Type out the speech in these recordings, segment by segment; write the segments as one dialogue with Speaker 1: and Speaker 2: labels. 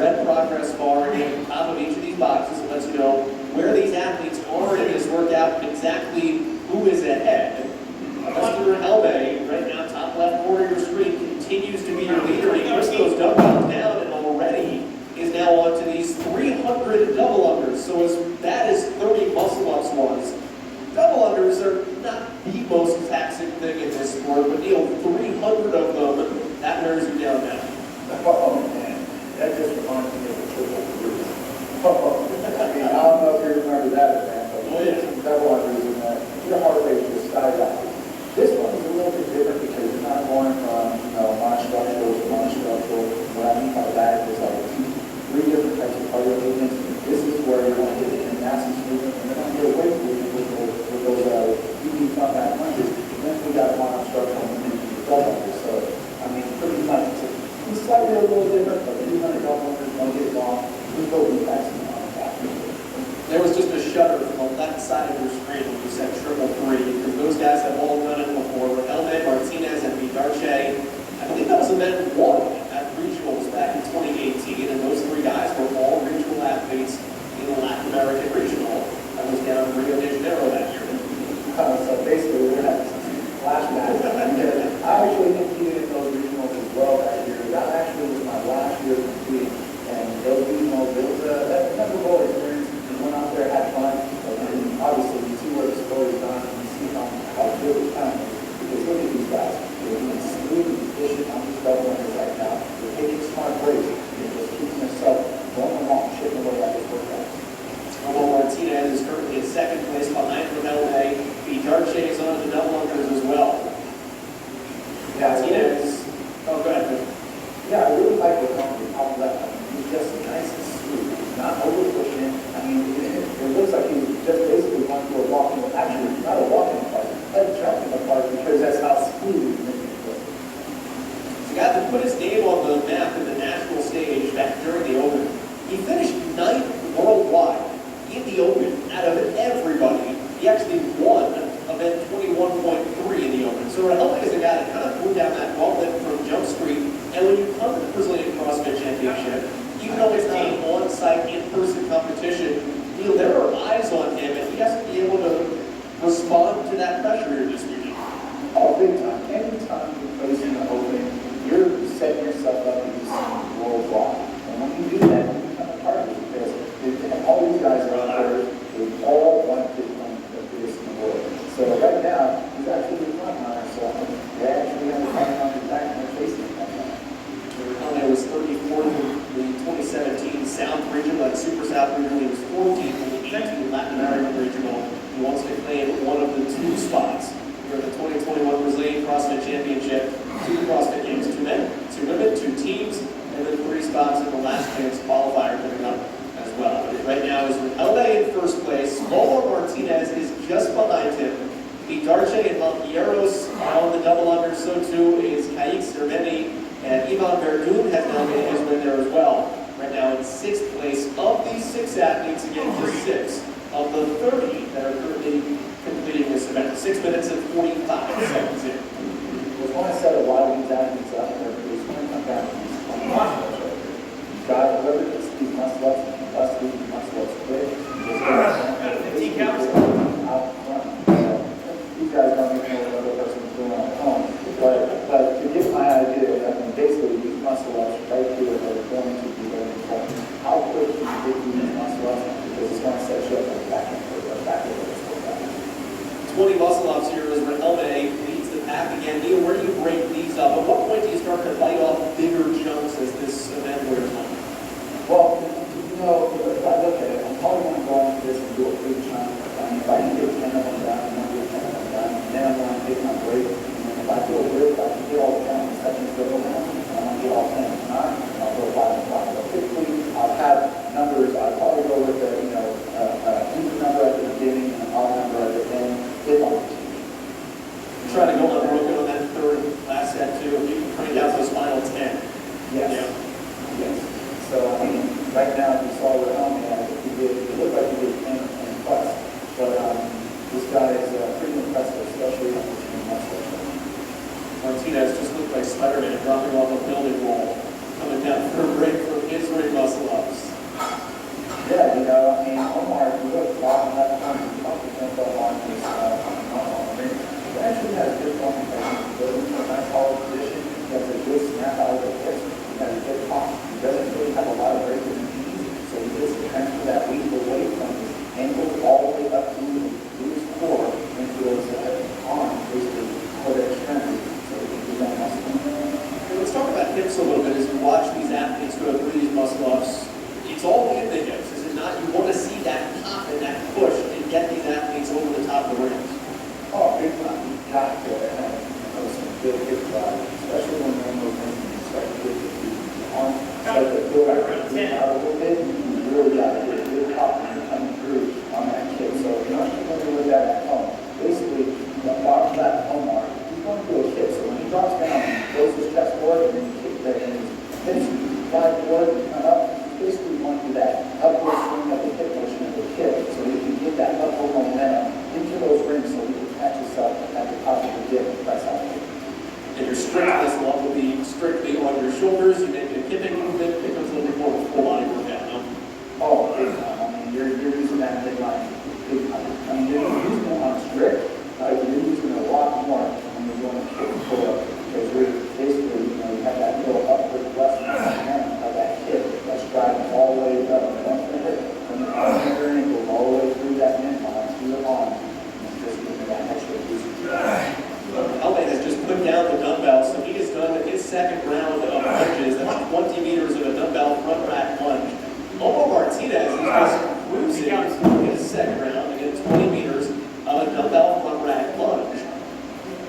Speaker 1: red progress bar again on top of each of these boxes. It lets you know where these athletes are in this workout, exactly who is ahead. Mr. Helbe, right now, top left corner of your screen, continues to be your leader. He puts those dumbbells down and already is now on to these 300 double unders. So as bad as 30 muscle-ups was, double unders are not the most taxing thing in this sport, but 300 of them, that wears you down now.
Speaker 2: Oh man, that just reminds me of the triple cruise. I mean, I don't know if you remember that event, but double unders in that, your heart rate just skyrockets. This one is a little bit different because you're not going from, non-structural to non-structural. What I mean by that is like three different types of cardio movements. This is where you're going to get the gymnastics movement, and you're going to get a weight movement with those DB front back lunges. And then we got a non-structural movement with the double unders. So, I mean, pretty much it's slightly a little different, but 300 double unders don't get long. We go with maximum on the back.
Speaker 1: There was just a shudder from the left side of your screen when you said triple three, because those guys have all done it before. With Helbe, Martinez, and Vidarche. I believe that was event one at regionals back in 2018, and those three guys were all regional athletes in the Latin American regional. That was down in Rio de Janeiro that year.
Speaker 2: So basically, we're having some flashbacks. I actually competed in those regionals as well that year. That actually was my last year competing, and those regionals, it was a memorable experience. We went out there, had fun, and obviously you see where the story's gone, and you see how good it's done. Because look at these guys. They're being smooth and efficient on these double unders right now. They're taking smart breaks. They're just keeping themselves going along, chipping away at this workout.
Speaker 1: Martinez is currently in second place behind Helbe. Vidarche is on the double unders as well. Martinez. Oh, go ahead.
Speaker 2: Yeah, I really like the company top left. I mean, he's just nice and smooth. He's not over pushing. I mean, it looks like he's just basically going through a walking, actually, not a walking apart, like jumping apart, because that's how smooth he's making it look.
Speaker 1: He's the guy that put his name on the map in the national stage back during the Open. He finished 9th worldwide in the Open out of everybody. He actually won event 21.3 in the Open. So Helbe is a guy that kind of blew down that gauntlet from Jump Street. And when you come to the Brazilian CrossFit Championship, even though it's not an on-site, in-person competition, there are eyes on him, and he has to be able to respond to that pressure you're disputing.
Speaker 2: Oh, big time. Anytime you place in the Open, you're setting yourself up to be seen worldwide. And when you do that, you become a part of it, because all these guys are out there, they all want to become the biggest in the world. So right now, he's actually the front runner, so they actually have a fight on his back and they're facing him right now.
Speaker 1: Helbe was 34th in the 2017 South Regional, that Super South Regional. He was 14th in the 18th Latin American Regional. He wants to claim one of the two spots for the 2021 Brazilian CrossFit Championship. 2 CrossFit Games, 2 men, 2 women, 2 teams, and then 3 spots in the last chance qualifier coming up as well. But right now is with Helbe in first place. Molo Martinez is just behind him. Vidarche and Malpieros are on the double under. So too is Kayik Serveni, and Ivan Verdun has now made his win there as well. Right now in 6th place of these 6 athletes, again just 6 of the 30 that are currently completing this event. 6 minutes and 45 seconds in.
Speaker 2: I just want to set a lot of these athletes up there, because it's going to come down to these muscle ups right here. You've got whoever gets these muscle ups, and bust these muscle ups quick, just out front. These guys don't even know what other person's doing on their own. But to get my idea, I mean, basically these muscle ups right here are going to be very important. How quick can you get these muscle ups? Because it's going to set you up on the back end for the back end of this workout.
Speaker 1: 20 muscle ups here as Helbe leads the pack again. Neil, where do you break these
Speaker 2: it out a little bit, you really got to get a good pop when you're coming through on that kick. So if you're not familiar with that at home, basically, the bottom of that home mark, he's going to do a kick. So when he drops down, he goes his chest forward, and then he kicks there, and he hits you, fly forward, and come up. Basically, you want to do that upward swing of the hip motion of the kick, so you can get that upward momentum into those rings, so you can catch yourself at the top of the dip and press out.
Speaker 1: And your strict this one will be strictly on your shoulders. You make a kipping movement, it becomes a little bit more of a full body workout, no?
Speaker 2: Oh, big time. I mean, you're using that big line, big time. I mean, you're using it on strict, you're using it a lot more when you're doing a kick and pull up, because you're basically, you know, you have that little upward thrust of that kick that's driving all the way up. From the arm and your ankle all the way through that midline, through the arm, and just giving that extra boost.
Speaker 1: Helmet has just put down the dumbbell, so he has done his second round of lunges. That's 20 meters of a dumbbell front rack lunge. Omar Martinez is just cruising in his second round to get 20 meters of a dumbbell front rack lunge.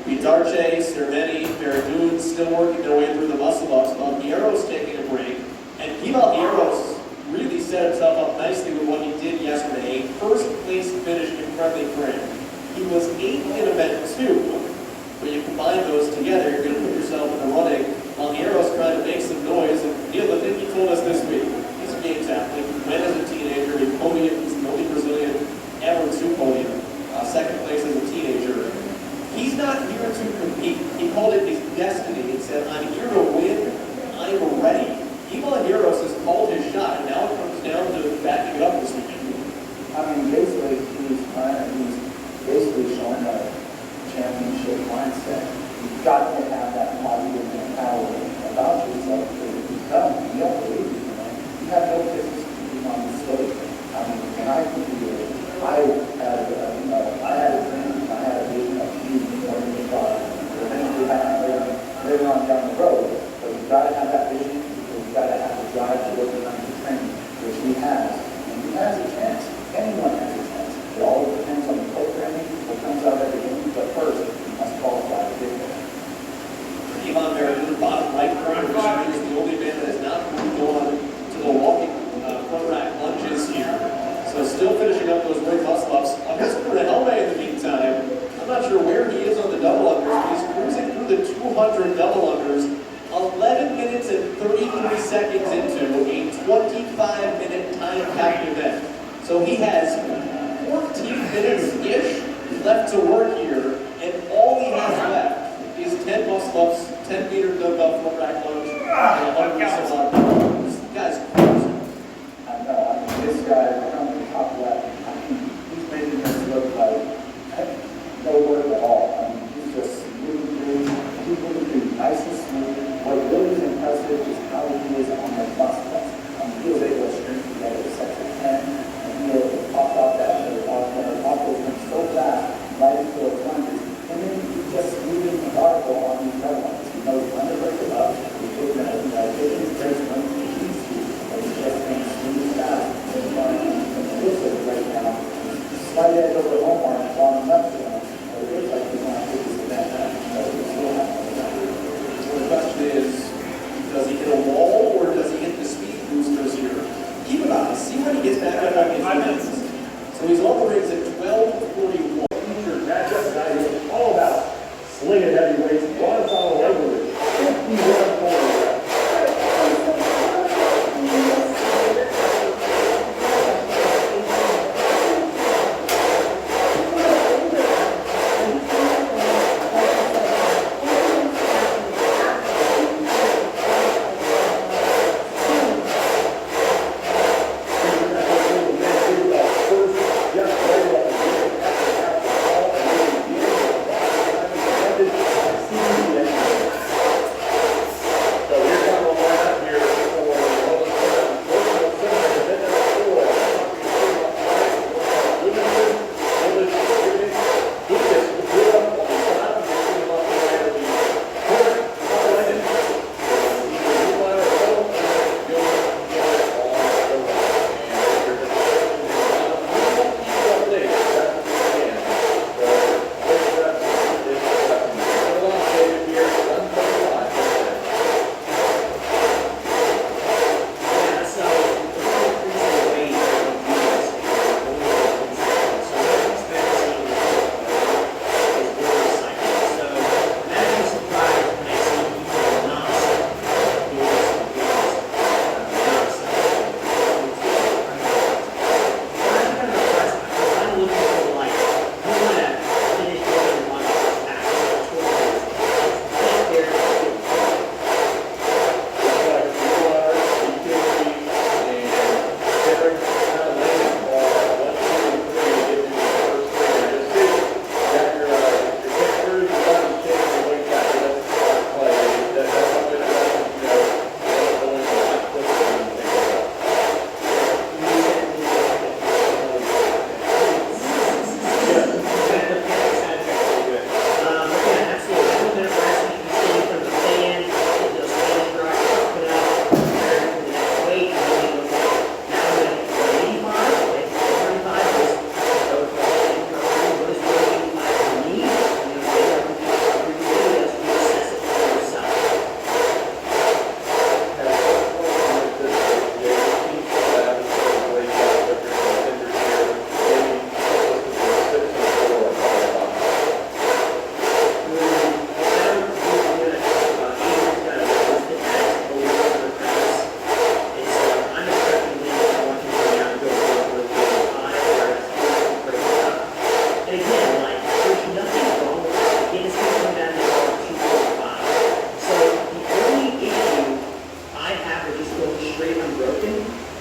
Speaker 1: Vidarche, Cerveni, Ferragoon still working their way through the muscle ups, while Hierros taking a break. And Pilar Hierros really set himself up nicely with what he did yesterday. A first place finish in friendly frame. He was 8th in event 2. When you combine those together, you're going to put yourself in the running. While Hierros trying to make some noise, and Neil, the thing he told us this week, he's a games athlete. He went as a teenager, he podiumed, he's the only Brazilian ever to podium. Second place as a teenager. He's not here to compete. He called it his destiny. He said, I'm here to win. I'm ready. Pilar Hierros has called his shot, and now it comes down to backing it up this weekend.
Speaker 2: I mean, basically, he's basically showing a championship mindset. You've got to have that positive mentality about yourself, because if you don't believe in it, you have no business being on the stage. I mean, when I competed, I had a dream, I had a vision of being more than the product. Eventually, later on down the road, but you've got to have that vision, because you've got to have the drive to work around the training, which he has. And he has a chance. Anyone has a chance. It all depends on the programming, what comes out at the beginning, but first, you must qualify to get there.
Speaker 1: Ivan Verhoeven, bottom right corner, is the only man that has not moved on to the walking front rack lunges here. So still finishing up those ring muscle ups. Mr. Helme in the meantime, I'm not sure where he is on the double unders, but he's cruising through the 200 double unders, 11 minutes and 33 seconds into a 25-minute time-packed event. So he has 14 minutes-ish left to work here, and all he has left is 10 muscle ups, 10-meter dumbbell front rack lunge, and 100 some odd dumbbells. This guy's cruising.
Speaker 2: I know, I mean, this guy, on the top of that, I mean, he's making this look like no work at all. I mean, he's just really nice and smooth. What really is impressive is how he is on the muscle ups. I mean, he was able to string together such a 10, and he was able to pop out that off those things so fast, right into those lunges. And then he's just moving the article on these red ones. He knows when to break it up. He's taking his breaks, when to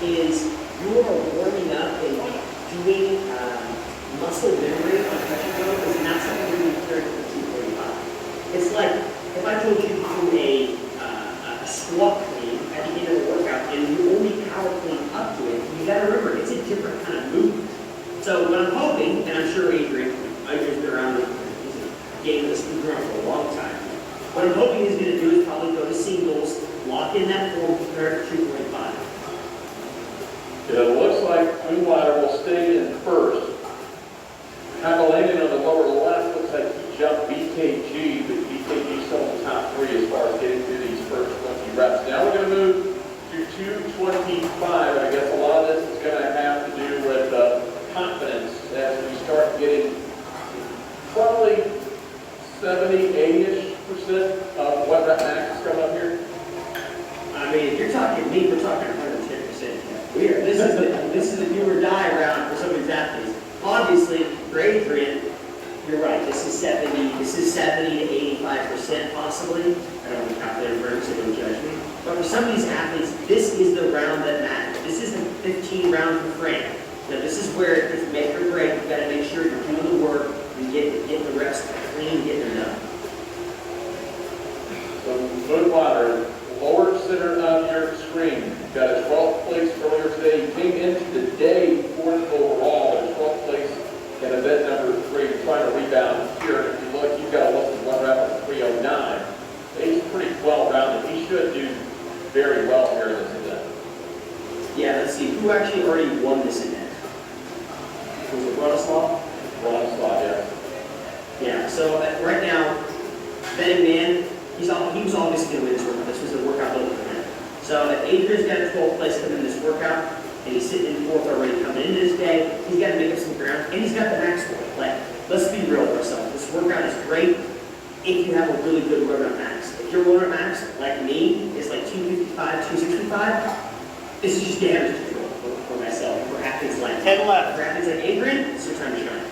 Speaker 3: is you are warming up and doing muscle memory on touch and go is not something you're going to carry for 245. It's like if I told you to do a squat clean at the end of the workout and you only power clean up to it, you got to remember it's a different kind of movement. So what I'm hoping, and I'm sure Adrian's been around with game this around for a long time. What I'm hoping he's going to do is probably go to singles, lock in that form, prepare for 245.
Speaker 4: It looks like Moonlighter will stay in first. Hamilanian on the lower left looks like he jumped BKG, but BKG still in the top 3 as far as getting through these first 20 reps. Now we're going to move to 225. I guess a lot of this is going to have to do with confidence as we start getting probably 70, 80-ish% of what rep max is coming up here.
Speaker 3: I mean, if you're talking me, we're talking 110%. This is the do or die round for some of these athletes. Obviously, for Adrian, you're right. This is 70 to 85% possibly. I don't want to calculate for him, so don't judge me. But for some of these athletes, this is the round that matters. This isn't 15 round for Frank. Now, this is where it's make or break. You've got to make sure you're doing the work and get the reps clean, getting them done.
Speaker 4: So Moonwater, lower center of your screen. Got a 12th place earlier today. He came into the day 4th overall, at 12th place in event number 3, trying to rebound here. If you look, you've got a list of 1 rep of 309. He's pretty well rounded. He should do very well here in this event.
Speaker 3: Yeah, let's see. Who actually already won this event? Was it Bronislaw?
Speaker 4: Bronislaw, yeah.
Speaker 3: Yeah, so right now, betting man, he was obviously going to win this workout. This was a workout built for him. So Adrian's got a 12th place coming in this workout, and he's sitting in 4th already coming into this day. He's got to make up some ground, and he's got the max for it. Like, let's be real with ourselves. This workout is great if you have a really good run max. If your run max, like me, is like 255, 265, this is just damage control for myself. For athletes like
Speaker 1: 10 left.
Speaker 3: For athletes like Adrian, it's your time to shine.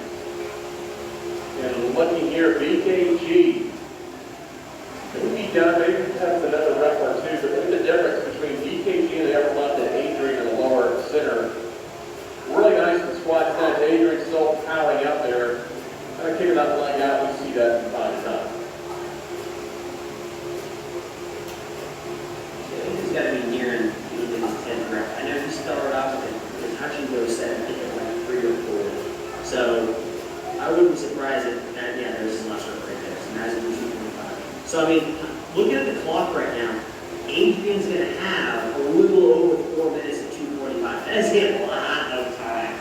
Speaker 4: And looking here, BKG. Maybe done, maybe that's another rep or 2, but look at the difference between BKG and the upper left and Adrian in the lower center. Really nice in squat stance. Adrian's still powering up there. Kind of kicking that leg out. We see that from time to time.
Speaker 3: He's got to be nearing his 10th rep. I know he started off with a touch and go set, I think at like 3 or 4. So I wouldn't be surprised if, yeah, there's his last rep right there. So now he's in 225. So I mean, looking at the clock right now, Adrian's going to have a little over 4 minutes at 245. That's a lot of time.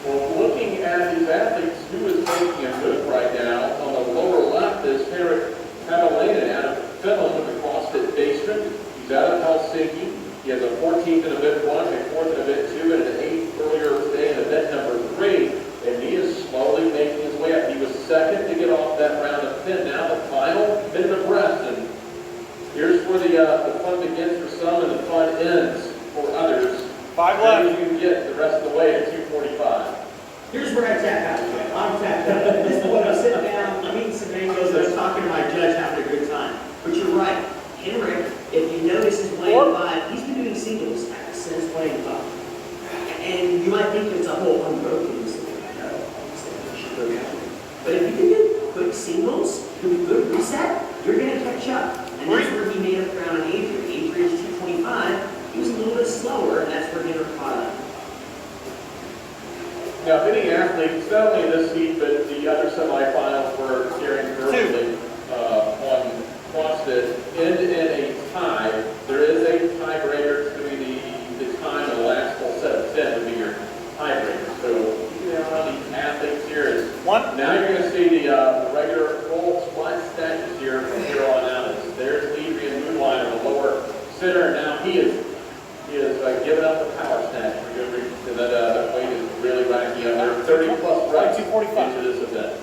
Speaker 4: Well, looking at these athletes, who is making a move right now, on the lower left is Henrik Hamilanian out of Finland with the CrossFit basement. He's out of Helsinki. He has a 14th in event 1, a 4th in event 2, and an 8th earlier today in event number 3. And he is slowly making his way up. He was second to get off that round of 10. Now the final bit of breath. And here's where the fun begins for some and the fun ends for others.
Speaker 1: 5 left.
Speaker 4: You can get the rest of the way at 245.
Speaker 3: Here's where I tap out. I'm tapped out. At this point, I'm sitting down, I'm eating some mangoes, and I'm talking to my judge, having a good time. But you're right. Henrik, if you notice his 185, he's been doing singles since 185. And you might think it's a whole unbroken. But if you can do quick singles, do a good reset, you're going to catch up. And that's where he made up ground on Adrian. Adrian's 225. He was a little bit slower, and that's where he caught up.
Speaker 4: Now, many athletes, not only this heat, but the other semifinals were during early on CrossFit, end in a tie. There is a tiebreaker between the time and the last full set of 10 would be your tiebreaker. So, how these athletes here is now you're going to see the regular full squat snatches here from here on out. There's Adrian Moonlighter in the lower center. Now he is giving up the power snatch for good reason. That weight is really racking up. There are 30 plus reps into this event.